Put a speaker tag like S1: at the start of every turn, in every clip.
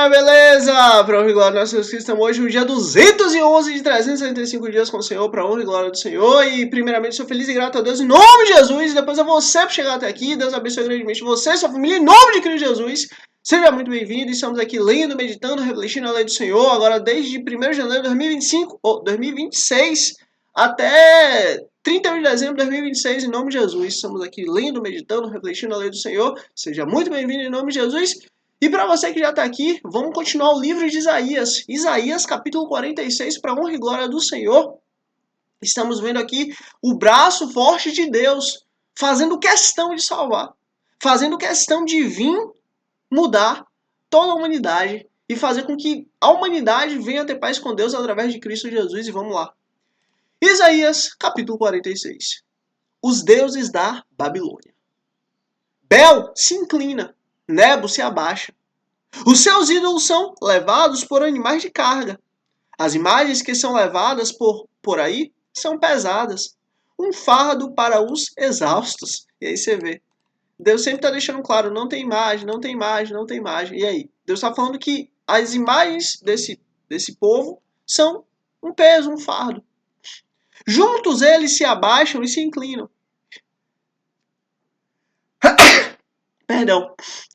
S1: galera, beleza? Para honra e glória do nosso Deus, estamos hoje no dia 211 de 365 dias com o Senhor, para honra e glória do Senhor. E primeiramente sou feliz e grato a Deus em nome de Jesus. E depois a você por chegar até aqui. Deus abençoe grandemente você e sua família em nome de Cristo Jesus. Seja muito bem-vindo. Estamos aqui lendo, meditando, refletindo a lei do Senhor. Agora desde 1º de janeiro de 2025, ou 2026 até 31 de dezembro de 2026, em nome de Jesus. Estamos aqui lendo, meditando, refletindo a lei do Senhor. Seja muito bem-vindo em nome de Jesus. E para você que já está aqui, vamos continuar o livro de Isaías. Isaías capítulo 46, para honra e glória do Senhor. Estamos vendo aqui o braço forte de Deus, fazendo questão de salvar. Fazendo questão de vir mudar toda a humanidade e fazer com que a humanidade venha ter paz com Deus através de Cristo Jesus. E vamos lá. Isaías capítulo 46. Os deuses da Babilônia. Bel se inclina. Nebo se abaixa. Os seus ídolos são levados por animais de carga. As imagens que são levadas por aí são pesadas. Um fardo para os exaustos. E aí você vê. Deus sempre está deixando claro, não tem imagem, não tem imagem, não tem imagem. E aí? Deus está falando que as imagens desse povo são um peso, um fardo. Juntos eles se abaixam e se inclinam. Perdão.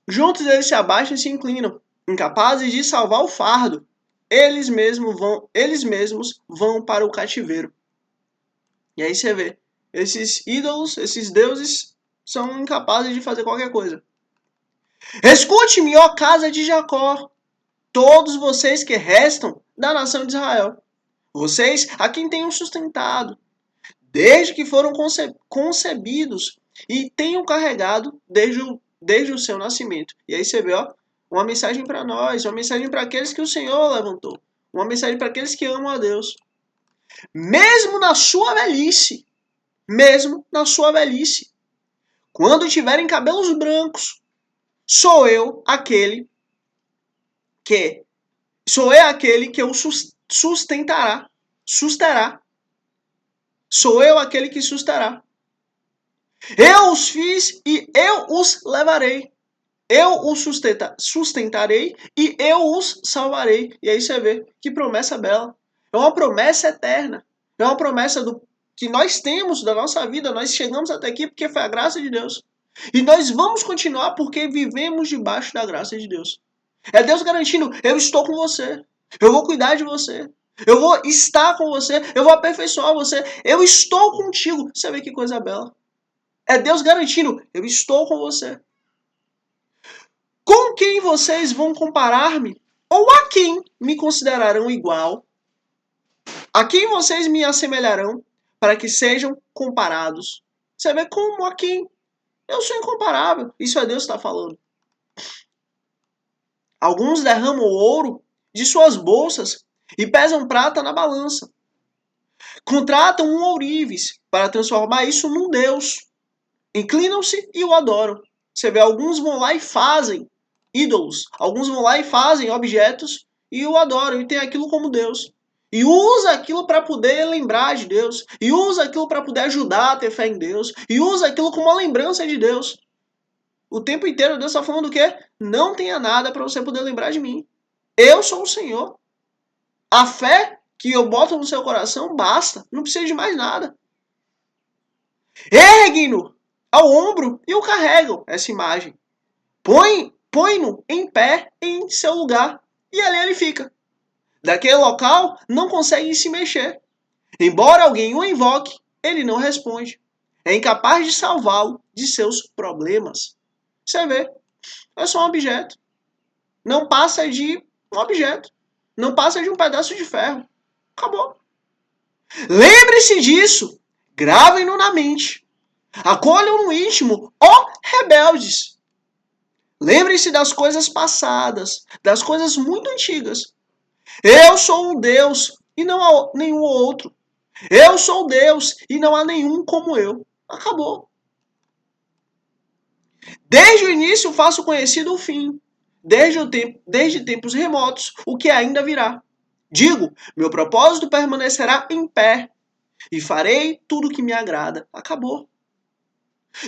S1: Juntos eles se abaixam e se inclinam, incapazes de salvar o fardo. Eles mesmos vão para o cativeiro. E aí você vê, esses ídolos, esses deuses, são incapazes de fazer qualquer coisa. Escute-me, ó casa de Jacó, todos vocês que restam da nação de Israel. Vocês a quem tenho sustentado, desde que foram concebidos e tenham carregado desde o seu nascimento. E aí você vê, ó, uma mensagem para nós, uma mensagem para aqueles que o Senhor levantou, uma mensagem para aqueles que amam a Deus. Mesmo na sua velhice, quando tiverem cabelos brancos, sou eu aquele que os susterá. Sou eu aquele que susterá. Eu os fiz e eu os levarei. Eu os sustentarei e eu os salvarei. E aí você vê que promessa bela. É uma promessa eterna. É uma promessa que nós temos da nossa vida. Nós chegamos até aqui porque foi a graça de Deus. E nós vamos continuar porque vivemos debaixo da graça de Deus. É Deus garantindo, eu estou com você. Eu vou cuidar de você. Eu vou estar com você. Eu vou aperfeiçoar você. Eu estou contigo. Você vê que coisa bela. É Deus garantindo, eu estou com você. Com quem vocês vão comparar-me? Ou a quem me considerarão igual? A quem vocês me assemelharão para que sejam comparados? Você vê como a quem? Eu sou incomparável. Isso é Deus que está falando. Alguns derramam ouro de suas bolsas e pesam prata na balança. Contratam um ourives para transformar isso num deus. Inclinam-se e o adoram. Você vê, alguns vão lá e fazem ídolos. Alguns vão lá e fazem objetos e o adoram e tem aquilo como Deus. E usa aquilo para poder lembrar de Deus. E usa aquilo para poder ajudar a ter fé em Deus. E usa aquilo como uma lembrança de Deus. O tempo inteiro Deus está falando o quê? Não tenha nada para você poder lembrar de mim. Eu sou o Senhor. A fé que eu boto no seu coração basta. Não precisa de mais nada. Erguem-no ao ombro e o carregam, essa imagem. Põe-no em pé em seu lugar e ali ele fica. Daquele local não consegue se mexer. Embora alguém o invoque, ele não responde. É incapaz de salvá-lo de seus problemas. Você vê, é só um objeto. Não passa de um objeto. Não passa de um pedaço de ferro. Acabou. Lembre-se disso. Gravem-no na mente. Acolham no íntimo, ó rebeldes. Lembrem-se das coisas passadas, das coisas muito antigas. Eu sou um Deus e não há nenhum outro. Eu sou Deus e não há nenhum como eu. Acabou. Desde o início faço conhecido o fim. Desde tempos remotos, o que ainda virá. Digo, meu propósito permanecerá em pé e farei tudo o que me agrada. Acabou.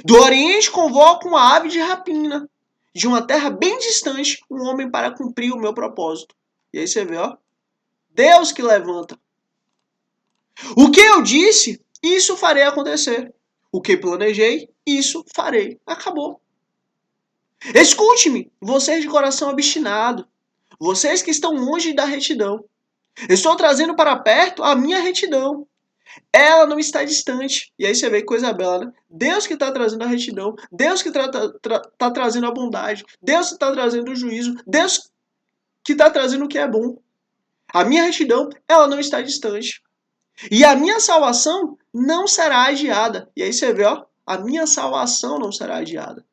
S1: Do Oriente convoco uma ave de rapina de uma terra bem distante um homem para cumprir o meu propósito. E aí você vê, ó, Deus que levanta. O que eu disse, isso farei acontecer. O que planejei, isso farei. Acabou. Escute-me, vocês de coração obstinado, vocês que estão longe da retidão. Estou trazendo para perto a minha retidão. Ela não está distante. E aí você vê que coisa bela, né? Deus que está trazendo a retidão, Deus que está trazendo a bondade, Deus que está trazendo o juízo, Deus que está trazendo o que é bom. A minha retidão, ela não está distante. E a minha salvação não será adiada. E aí você vê, ó, a minha salvação não será adiada.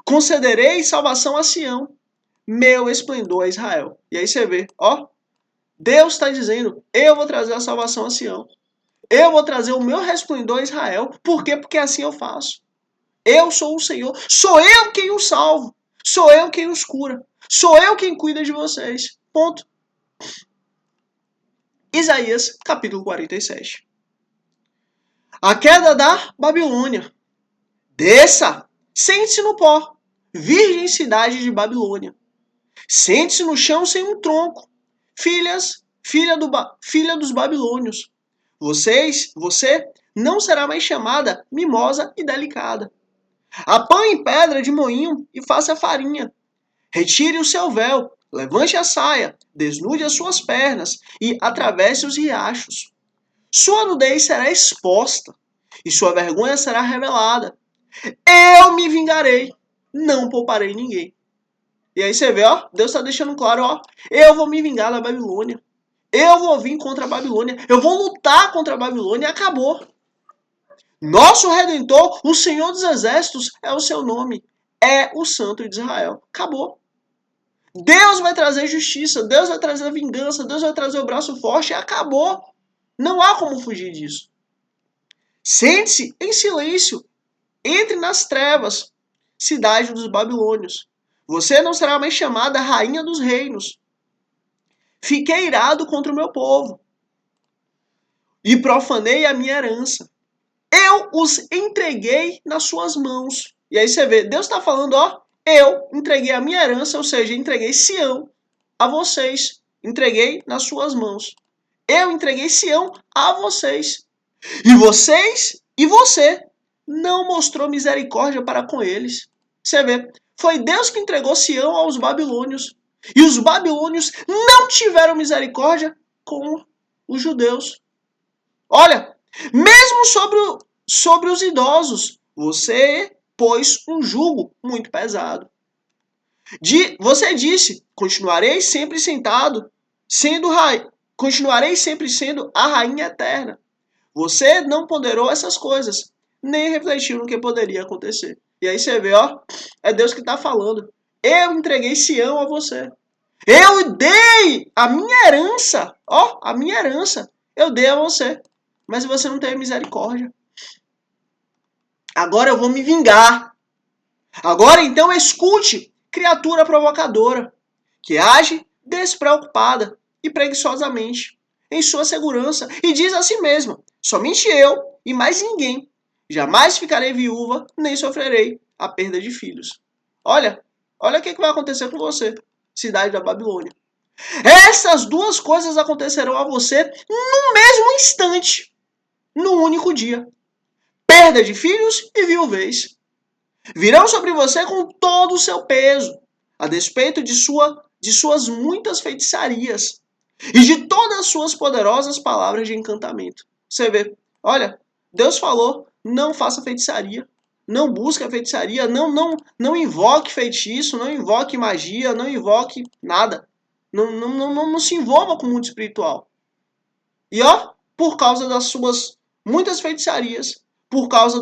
S1: Concederei salvação a Sião, meu esplendor a Israel. E aí você vê, ó, Deus está dizendo, eu vou trazer a salvação a Sião. Eu vou trazer o meu resplendor a Israel. Por quê? Porque assim eu faço. Eu sou o Senhor. Sou eu quem os salvo. Sou eu quem os cura. Sou eu quem cuida de vocês. Ponto. Isaías, capítulo 47. A queda da Babilônia. Desça, sente-se no pó, virgem cidade de Babilônia. Sente-se no chão sem um tronco. Filha dos babilônios. Você não será mais chamada mimosa e delicada. Apanhe pedra de moinho e faça farinha. Retire o seu véu, levante a saia, desnude as suas pernas e atravesse os riachos. Sua nudez será exposta e sua vergonha será revelada. Eu me vingarei, não pouparei ninguém. E aí você vê, ó, Deus está deixando claro, ó, eu vou me vingar da Babilônia. Eu vou vir contra a Babilônia. Eu vou lutar contra a Babilônia e acabou. Nosso Redentor, o Senhor dos Exércitos, é o seu nome. É o Santo de Israel. Acabou. Deus vai trazer justiça. Deus vai trazer vingança. Deus vai trazer o braço forte e acabou. Não há como fugir disso. Sente-se em silêncio. Entre nas trevas, cidade dos babilônios. Você não será mais chamada rainha dos reinos. Fiquei irado contra o meu povo e profanei a minha herança. Eu os entreguei nas suas mãos. E aí você vê, Deus está falando, ó, eu entreguei a minha herança, ou seja, entreguei Sião a vocês. Entreguei nas suas mãos. Eu entreguei Sião a vocês. E você não mostrou misericórdia para com eles. Você vê, foi Deus que entregou Sião aos babilônios. E os babilônios não tiveram misericórdia com os judeus. Olha, mesmo sobre os idosos, você pôs um jugo muito pesado. Você disse, continuarei sempre sendo a rainha eterna. Você não ponderou essas coisas, nem refletiu no que poderia acontecer. E aí você vê, ó, é Deus que está falando. Eu entreguei Sião a você. Eu dei a minha herança, ó, a minha herança, eu dei a você. Mas você não teve misericórdia. Agora eu vou me vingar. Agora então escute, criatura provocadora, que age despreocupada e preguiçosamente em sua segurança e diz a si mesma, somente eu e mais ninguém. Jamais ficarei viúva, nem sofrerei a perda de filhos. Olha o que vai acontecer com você, cidade da Babilônia. Essas duas coisas acontecerão a você no mesmo instante, no único dia. Perda de filhos e viuvez. Virão sobre você com todo o seu peso, a despeito de suas muitas feitiçarias e de todas as suas poderosas palavras de encantamento. Você vê, olha, Deus falou, não faça feitiçaria, não busque a feitiçaria, não invoque feitiço, não invoque magia, não invoque nada. Não se envolva com o mundo espiritual. E ó, por causa das suas muitas feitiçarias, por causa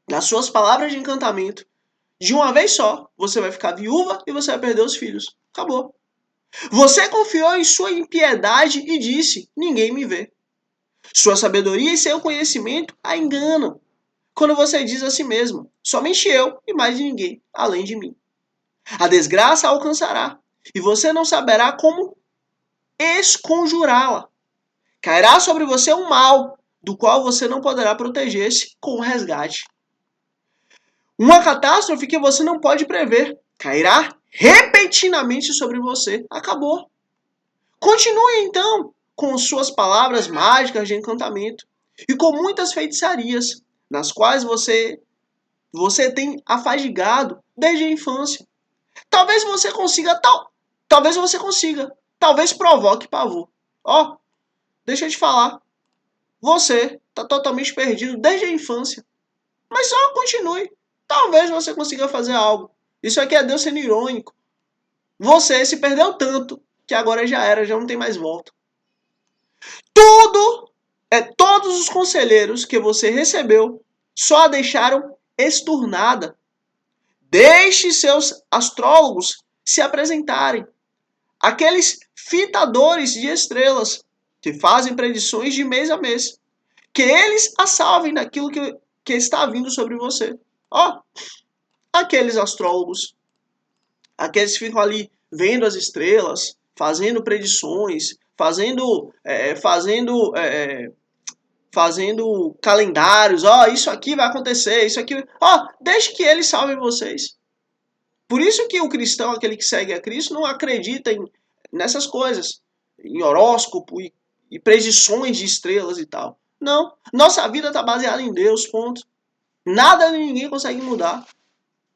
S1: das suas palavras de encantamento, de uma vez só, você vai ficar viúva e você vai perder os filhos. Acabou. Você confiou em sua impiedade e disse, ninguém me vê. Sua sabedoria e seu conhecimento a enganam. Quando você diz a si mesmo, somente eu e mais ninguém, além de mim. A desgraça a alcançará, e você não saberá como esconjurá-la. Cairá sobre você um mal, do qual você não poderá proteger-se com o resgate. Uma catástrofe que você não pode prever. Cairá repentinamente sobre você. Acabou. Continue então com suas palavras mágicas de encantamento e com muitas feitiçarias, nas quais você tem afadigado desde a infância. Talvez você consiga, talvez você consiga, talvez provoque pavor. Ó, deixa eu te falar, você está totalmente perdido desde a infância, mas só continue. Talvez você consiga fazer algo. Isso aqui é Deus sendo irônico. Você se perdeu tanto que agora já era, já não tem mais volta. Todos os conselheiros que você recebeu só a deixaram esturnada. Deixe seus astrólogos se apresentarem. Aqueles fitadores de estrelas que fazem predições de mês a mês. Que eles a salvem daquilo que está vindo sobre você. Ó, aqueles astrólogos, aqueles que ficam ali vendo as estrelas, fazendo predições, fazendo calendários, ó, isso aqui vai acontecer, isso aqui, ó, deixe que eles salvem vocês. Por isso que o cristão, aquele que segue a Cristo, não acredita nessas coisas, em horóscopo e predições de estrelas e tal. Não, nossa vida está baseada em Deus, ponto. Nada nem ninguém consegue mudar.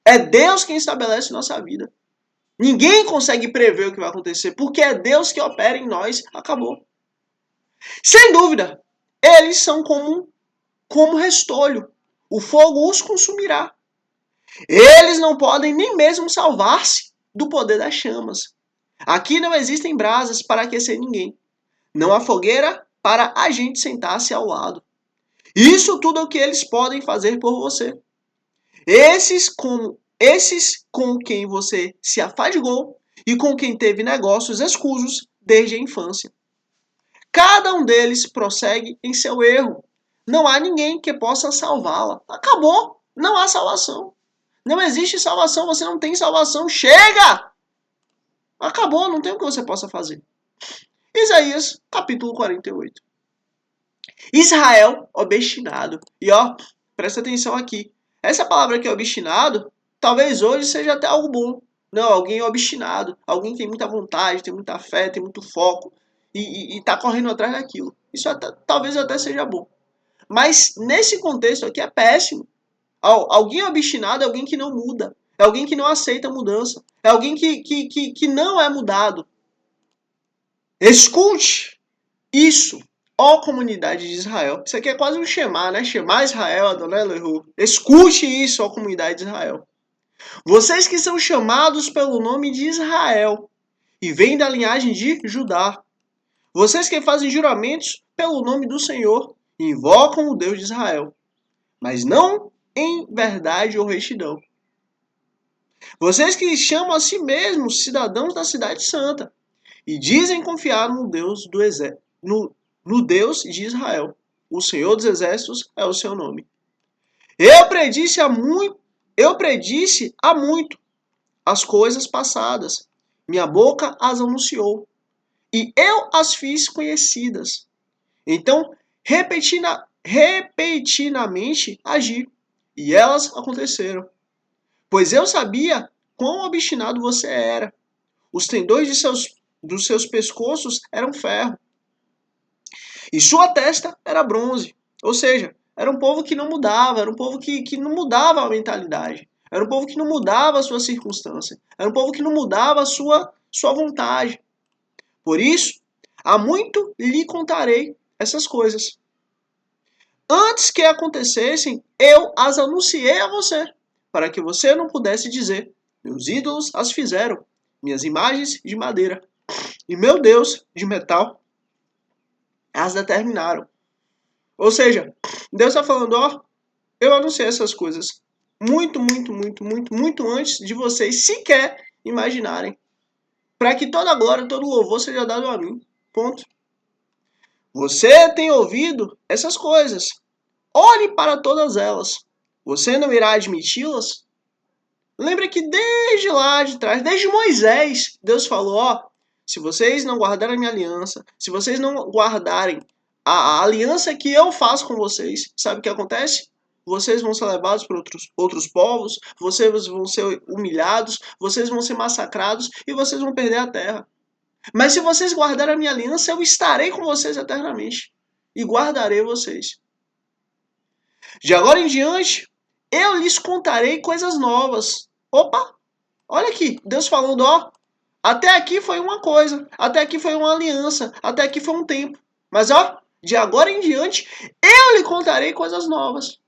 S1: É Deus quem estabelece nossa vida. Ninguém consegue prever o que vai acontecer, porque é Deus que opera em nós. Acabou. Sem dúvida, eles são como restolho. O fogo os consumirá. Eles não podem nem mesmo salvar-se do poder das chamas. Aqui não existem brasas para aquecer ninguém. Não há fogueira para a gente sentar-se ao lado. Isso tudo é o que eles podem fazer por você. Esses com quem você se afadigou e com quem teve negócios escusos desde a infância. Cada um deles prossegue em seu erro. Não há ninguém que possa salvá-la. Acabou. Não há salvação. Não existe salvação. Você não tem salvação. Chega! Acabou. Não tem o que você possa fazer. Isaías, capítulo 48. Israel obstinado. E ó, presta atenção aqui. Essa palavra aqui, obstinado, talvez hoje seja até algo bom. Não, alguém obstinado. Alguém que tem muita vontade, tem muita fé, tem muito foco. E tá correndo atrás daquilo. Isso talvez até seja bom. Mas nesse contexto aqui é péssimo. Alguém obstinado é alguém que não muda. É alguém que não aceita mudança. É alguém que não é mudado. Escute isso, ó comunidade de Israel. Isso aqui é quase um Shema, né? Shema Israel, Adonai Elohu. Escute isso, ó comunidade de Israel. Vocês que são chamados pelo nome de Israel e vêm da linhagem de Judá. Vocês que fazem juramentos pelo nome do Senhor e invocam o Deus de Israel, mas não em verdade ou retidão. Vocês que chamam a si mesmos cidadãos da cidade santa e dizem confiar no Deus do exército, no Deus de Israel. O Senhor dos Exércitos é o seu nome. Eu predisse há muito as coisas passadas. Minha boca as anunciou. E eu as fiz conhecidas. Então, repentinamente agi. E elas aconteceram. Pois eu sabia quão obstinado você era. Os tendões dos seus pescoços eram ferro. E sua testa era bronze. Ou seja, era um povo que não mudava, era um povo que não mudava a mentalidade. Era um povo que não mudava a sua circunstância. Era um povo que não mudava a sua vontade. Por isso, há muito lhe contarei essas coisas. Antes que acontecessem, eu as anunciei a você, para que você não pudesse dizer, meus ídolos as fizeram, minhas imagens de madeira, e meu Deus de metal as determinaram. Ou seja, Deus está falando, ó, eu anunciei essas coisas muito antes de vocês sequer imaginarem. Para que toda a glória, todo o louvor seja dado a mim. Ponto. Você tem ouvido essas coisas. Olhe para todas elas. Você não irá admiti-las? Lembra que desde lá de trás, desde Moisés, Deus falou, ó, se vocês não guardarem a minha aliança, se vocês não guardarem a aliança que eu faço com vocês, sabe o que acontece? vocês vão ser levados para outros povos, vocês vão ser humilhados, vocês vão ser massacrados e vocês vão perder a terra. Mas se vocês guardarem a minha aliança, eu estarei com vocês eternamente e guardarei vocês. De agora em diante, eu lhes contarei coisas novas. Opa, olha aqui, Deus falando, ó, até aqui foi uma coisa, até aqui foi uma aliança, até aqui foi um tempo. Mas ó, de agora em diante, eu lhe contarei coisas novas.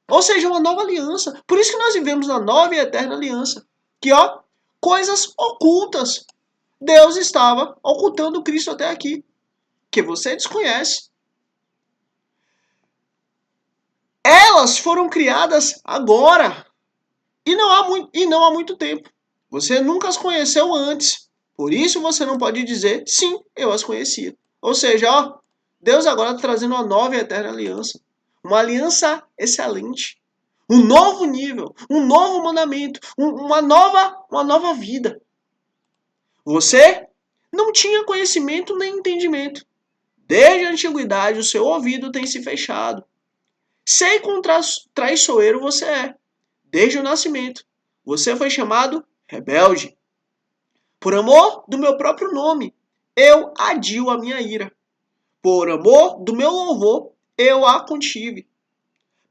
S1: Ou seja, uma nova aliança. Por isso que nós vivemos na nova e eterna aliança. Que ó, coisas ocultas. Deus estava ocultando Cristo até aqui, que você desconhece. Elas foram criadas agora e não há muito tempo. Você nunca as conheceu antes. Por isso você não pode dizer, sim, eu as conhecia. Ou seja, ó, Deus agora está trazendo uma nova e eterna aliança. Uma aliança excelente. Um novo nível, um novo mandamento, uma nova vida. Você não tinha conhecimento nem entendimento. Desde a antiguidade o seu ouvido tem se fechado. Sei quão traiçoeiro você é. Desde o nascimento. Você foi chamado rebelde. Por amor do meu próprio nome, eu adio a minha ira. Por amor do meu louvor, eu a contive.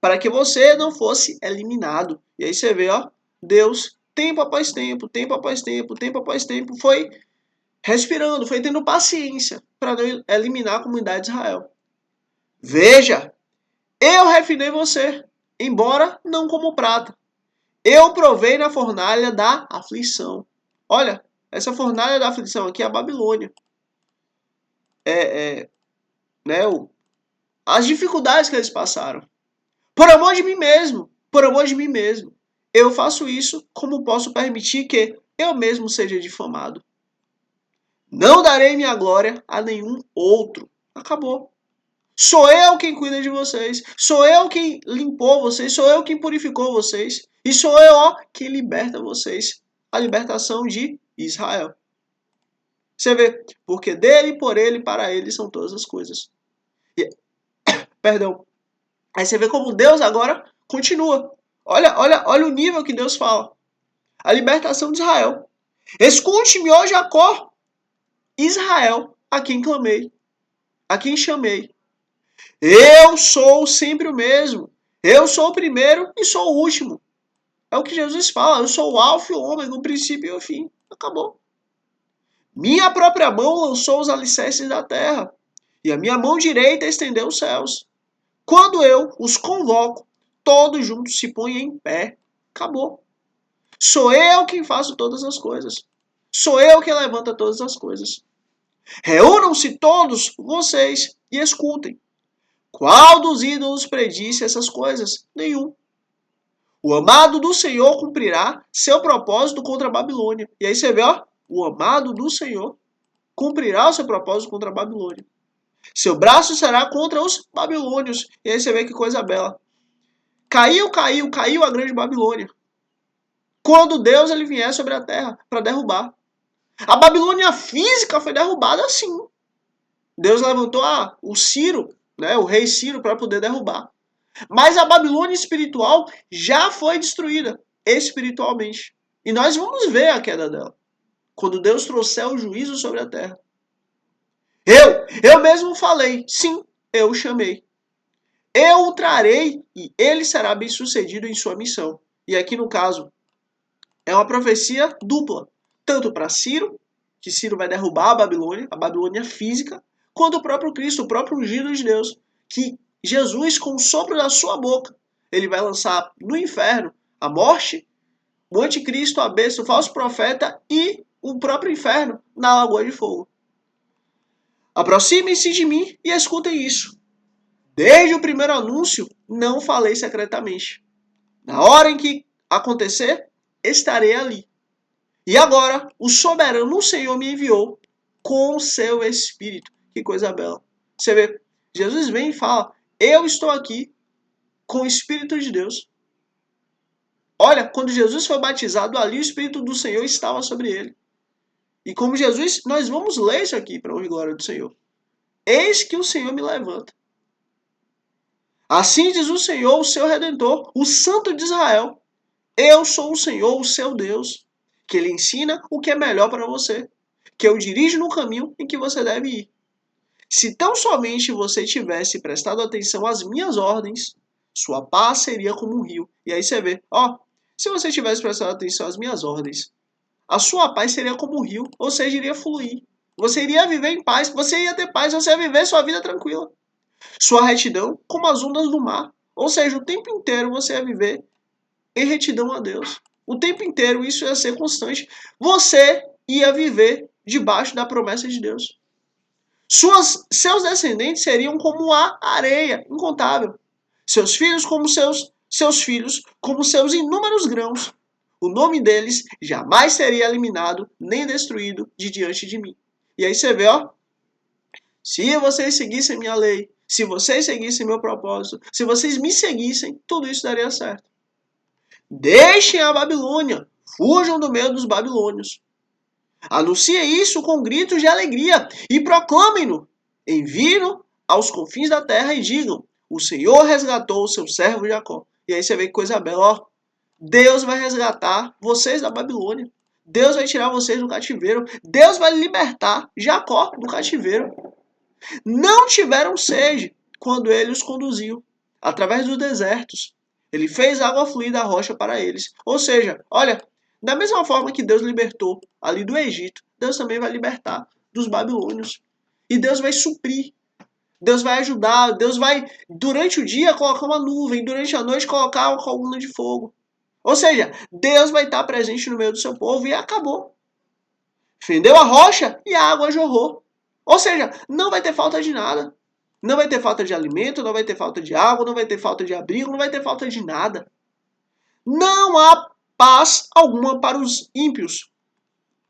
S1: Para que você não fosse eliminado. E aí você vê, ó, Deus, tempo após tempo, tempo após tempo, tempo após tempo, foi respirando, foi tendo paciência para não eliminar a comunidade de Israel. Veja, eu refinei você, embora não como prata. Eu provei na fornalha da aflição. Olha, essa fornalha da aflição aqui é a Babilônia. Né, as dificuldades que eles passaram. Por amor de mim mesmo, por amor de mim mesmo. Eu faço isso como posso permitir que eu mesmo seja difamado. Não darei minha glória a nenhum outro. Acabou. Sou eu quem cuida de vocês. Sou eu quem limpou vocês. Sou eu quem purificou vocês. E sou eu, ó, quem liberta vocês. A libertação de Israel. Você vê, porque dele, por ele, para ele são todas as coisas. Perdão. Aí você vê como Deus agora continua. Olha o nível que Deus fala. A libertação de Israel. Escute-me, ó Jacó, Israel, a quem clamei, a quem chamei. Eu sou sempre o mesmo. Eu sou o primeiro e sou o último. É o que Jesus fala. Eu sou o alfa e o ômega, o princípio e o fim. Acabou. Minha própria mão lançou os alicerces da terra, e a minha mão direita estendeu os céus. Quando eu os convoco, todos juntos se põem em pé. Acabou. Sou eu quem faço todas as coisas. Sou eu quem levanta todas as coisas. Reúnam-se todos vocês e escutem. Qual dos ídolos predisse essas coisas? Nenhum. O amado do Senhor cumprirá seu propósito contra a Babilônia. E aí você vê, ó, o amado do Senhor cumprirá o seu propósito contra a Babilônia. Seu braço será contra os babilônios. E aí você vê que coisa bela. Caiu a grande Babilônia. Quando Deus ele vier sobre a terra para derrubar. A Babilônia física foi derrubada sim. Deus levantou o Ciro, né, o rei Ciro, para poder derrubar. Mas a Babilônia espiritual já foi destruída espiritualmente. E nós vamos ver a queda dela. Quando Deus trouxer o juízo sobre a terra. Eu mesmo falei, sim, eu o chamei. Eu o trarei e ele será bem sucedido em sua missão. E aqui no caso, é uma profecia dupla. Tanto para Ciro, que Ciro vai derrubar a Babilônia física, quanto o próprio Cristo, o próprio ungido de Deus, que Jesus, com o sopro da sua boca, ele vai lançar no inferno a morte, o anticristo, a besta, o falso profeta e o próprio inferno na lagoa de fogo. Aproximem-se de mim e escutem isso. Desde o primeiro anúncio, não falei secretamente. Na hora em que acontecer, estarei ali. E agora, o soberano Senhor me enviou com o seu Espírito. Que coisa bela. Você vê, Jesus vem e fala, eu estou aqui com o Espírito de Deus. Olha, quando Jesus foi batizado ali, o Espírito do Senhor estava sobre ele. E como Jesus, nós vamos ler isso aqui para a glória do Senhor. Eis que o Senhor me levanta. Assim diz o Senhor, o seu Redentor, o Santo de Israel. Eu sou o Senhor, o seu Deus, que lhe ensina o que é melhor para você, que eu dirijo no caminho em que você deve ir. Se tão somente você tivesse prestado atenção às minhas ordens, sua paz seria como um rio. E aí você vê, se você tivesse prestado atenção às minhas ordens, a sua paz seria como um rio, ou seja, iria fluir. Você iria viver em paz, você ia ter paz, você ia viver sua vida tranquila. Sua retidão como as ondas do mar, ou seja, o tempo inteiro você ia viver em retidão a Deus. O tempo inteiro isso ia ser constante. Você ia viver debaixo da promessa de Deus. Seus descendentes seriam como a areia, incontável. Seus filhos como seus filhos, como seus inúmeros grãos. O nome deles jamais seria eliminado nem destruído de diante de mim. E aí você vê, se vocês seguissem minha lei, se vocês seguissem meu propósito, se vocês me seguissem, tudo isso daria certo. Deixem a Babilônia, fujam do meio dos babilônios. Anunciem isso com gritos de alegria e proclamem-no. Enviem-no aos confins da terra e digam: o Senhor resgatou o seu servo Jacó. E aí você vê que coisa bela, Deus vai resgatar vocês da Babilônia. Deus vai tirar vocês do cativeiro. Deus vai libertar Jacó do cativeiro. Não tiveram sede quando ele os conduziu através dos desertos. Ele fez água fluir da rocha para eles. Ou seja, olha, da mesma forma que Deus libertou ali do Egito, Deus também vai libertar dos babilônios. E Deus vai suprir. Deus vai ajudar. Deus vai, durante o dia, colocar uma nuvem. Durante a noite, colocar uma coluna de fogo. Ou seja, Deus vai estar presente no meio do seu povo e acabou. Fendeu a rocha e a água jorrou. Ou seja, não vai ter falta de nada. Não vai ter falta de alimento, não vai ter falta de água, não vai ter falta de abrigo, não vai ter falta de nada. Não há paz alguma para os ímpios,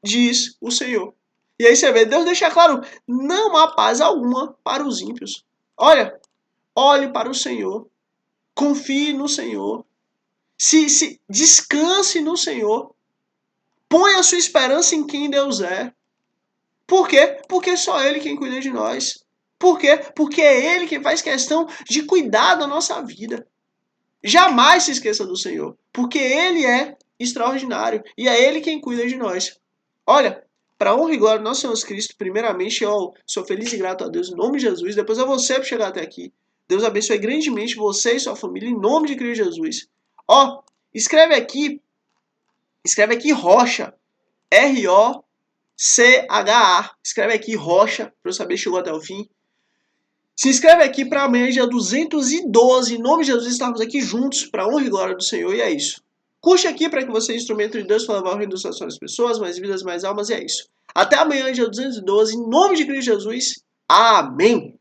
S1: diz o Senhor. E aí você vê, Deus deixa claro, não há paz alguma para os ímpios. Olha, olhe para o Senhor, confie no Senhor, se descanse no Senhor, ponha a sua esperança em quem Deus é. Por quê? Porque só Ele quem cuida de nós. Por quê? Porque é Ele quem faz questão de cuidar da nossa vida. Jamais se esqueça do Senhor, porque Ele é extraordinário e é Ele quem cuida de nós. Olha, para honra e glória do nosso Senhor Cristo, primeiramente eu sou feliz e grato a Deus em nome de Jesus, depois a você por chegar até aqui. Deus abençoe grandemente você e sua família em nome de Cristo Jesus. Escreve aqui Rocha, R-O-C-H-A. Escreve aqui Rocha, para eu saber se chegou até o fim. Se inscreve aqui para amanhã, dia 212. Em nome de Jesus, estarmos aqui juntos para a honra e glória do Senhor. E é isso. Curte aqui para que você seja instrumento de Deus para levar o reino dos céus das pessoas, mais vidas, mais almas. E é isso. Até amanhã, dia 212. Em nome de Cristo Jesus. Amém.